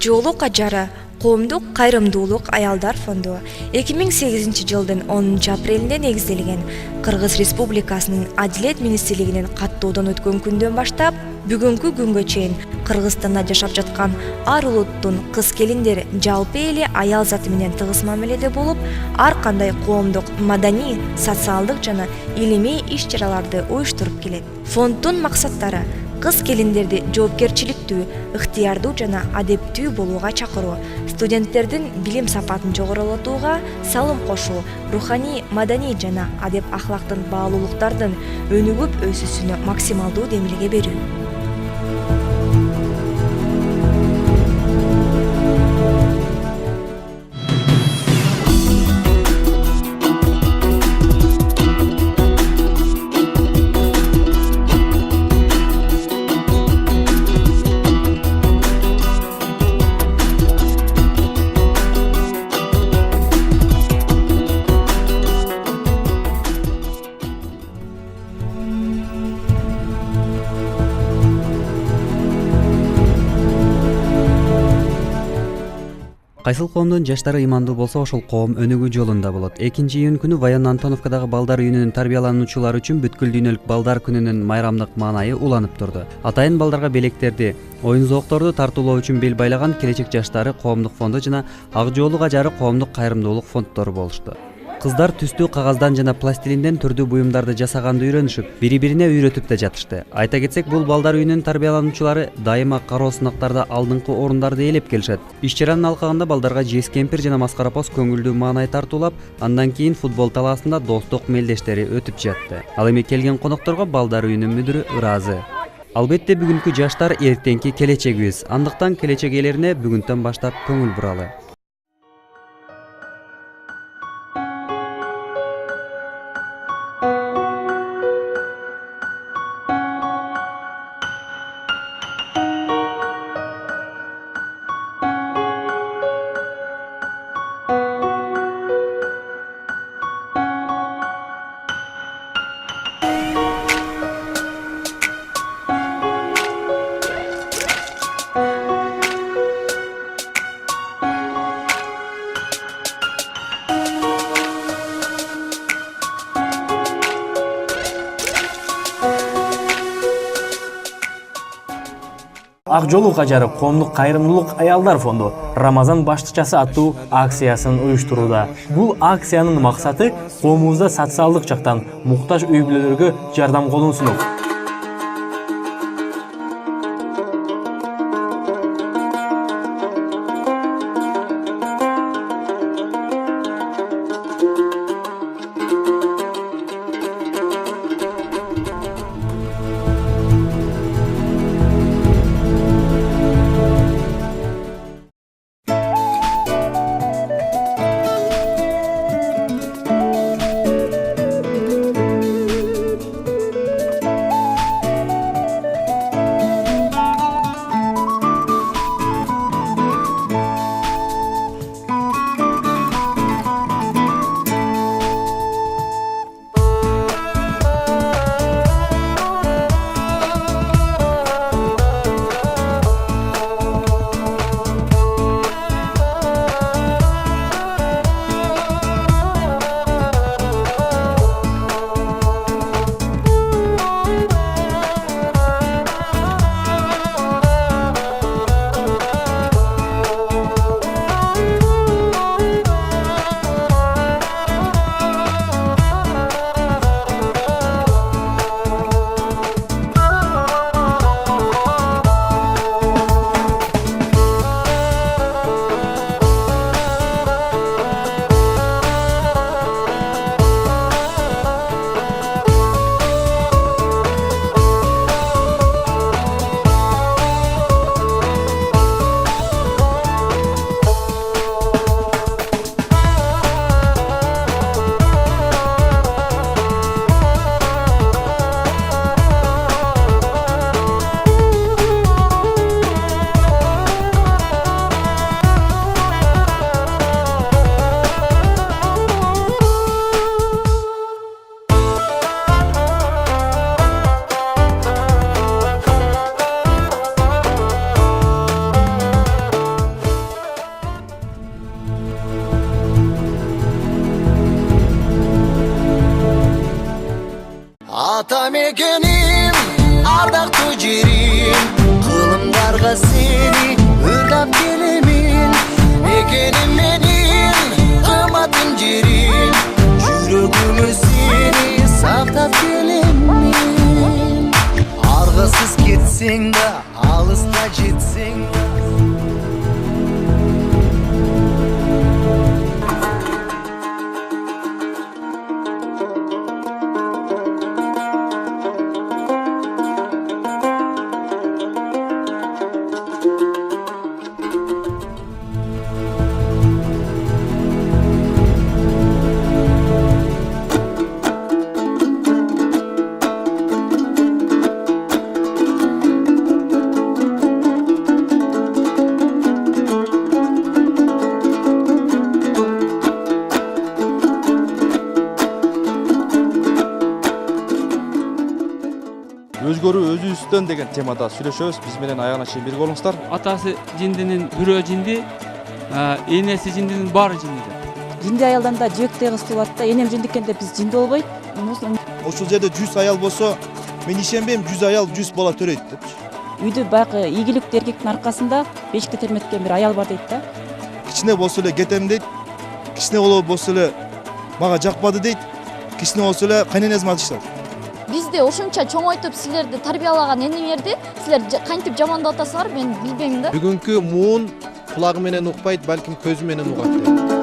жолу кажары коомдук кайрымдуулук аялдар фонду 2008 жылдын 10 апрелинде негизделген. Кыргыз Республикасынын Адилет министрлигинин каттоодон өткөн күндөн баштап бүгүнкү күнгө чейин Кыргызстанда жашап жаткан ар улуттун кыз-келиндер жалпы эли аял заты менен тыгыз мамиледе болуп, ар кандай коомдук, маданий, социалдык жана илимий иш-чараларды уюштуруп келет. Фонддун максаттары кыз-келиндерди жоопкерчиликтүү, ыктыярдуу жана адептүү болууга чакыруу, студенттердин билим сапатын жогорулатууга салым кошуу, руханий, маданий жана адеп ахлактын баалуулуктардын өнүгүп өсүүсүнө максималдуу демилге берүү. Кайсыл коомдун жаштары ыймандуу болсо, ошол коом өнүгүү жолунда болот. 2-июнь күнү Баян Антоновкадагы балдар үйүнүнүн тарбиялануучулары үчүн бүткүл дүйнөлүк балдар күнүнүн майрамдык маанайы уланып турду. Атайын балдарга белектерди, оюн зоокторду тартуулоо үчүн бел байлаган Келечек жаштары коомдук фонду жана Ак жоолу кажары коомдук кайрымдуулук фонддору болушту. Кыздар түстүү кагаздан жана пластилинден түрдүү буюмдарды жасаганды үйрөнүшүп, бири-бирине үйрөтүп да жатышты. Айта кетсек, бул балдар үйүнүнүн тарбиялануучулары дайыма кароо сынактарда алдыңкы орундарды ээлеп келишет. Иш-чаранын алкагында балдарга жез кемпир жана маскарапоз көңүлдүү маанай тартуулап, андан кийин футбол талаасында достук мелдештери өтүп жатты. Ал эми келген конокторго балдар үйүнүн мүдүрү ыраазы. Албетте бүгүнкү жаштар эртеңки келечегибиз. Андыктан келечек ээлерине бүгүндөн баштап көңүл буралы. Ак жоолу кажары коомдук кайрымдуулук аялдар фонду Рамазан баштыкчасы аттуу акциясын уюштурууда. Бул акциянын максаты коомубузда социалдык жактан муктаж үй бүлөлөргө жардам колун сунуу. ата мекеним, ардактуу жерим, кылымдарга сени ырдап келемин. Мекеним менин, кымбаттым жерим, жүрөгүмө сени сактап келемин. Аргысыз кетсең да, алыста жетсең да. Өзгөрүү өзүбүздөн деген темада сүйлөшөбүз. Биз менен аягына чейин бирге болуңуздар. Атасы жиндинин бирөө жинди, энеси жиндинин баары жинди. Жинди аялдан да жөөктөй кыз туулат да, энем жинди экен деп биз жинди болбойт. Ошол жерде 100 аял болсо, мен ишенбейм 100 аял 100 бала төрөйт депчи. Үйдө баягы ийгиликтүү эркектин аркасында бешикте терметкен бир аял бар дейт да. Кичине болсо эле кетем дейт. Кичине болсо эле мага жакпады дейт. Кичине болсо эле кайненесине атыштат. Бизди ушунча чоңойтуп силерди тарбиялаган энеңерди силер кантип жамандап атасыңар, мен билбейм да. Бүгүнкү муун кулагы менен укпайт, балким көзү менен угат дейт.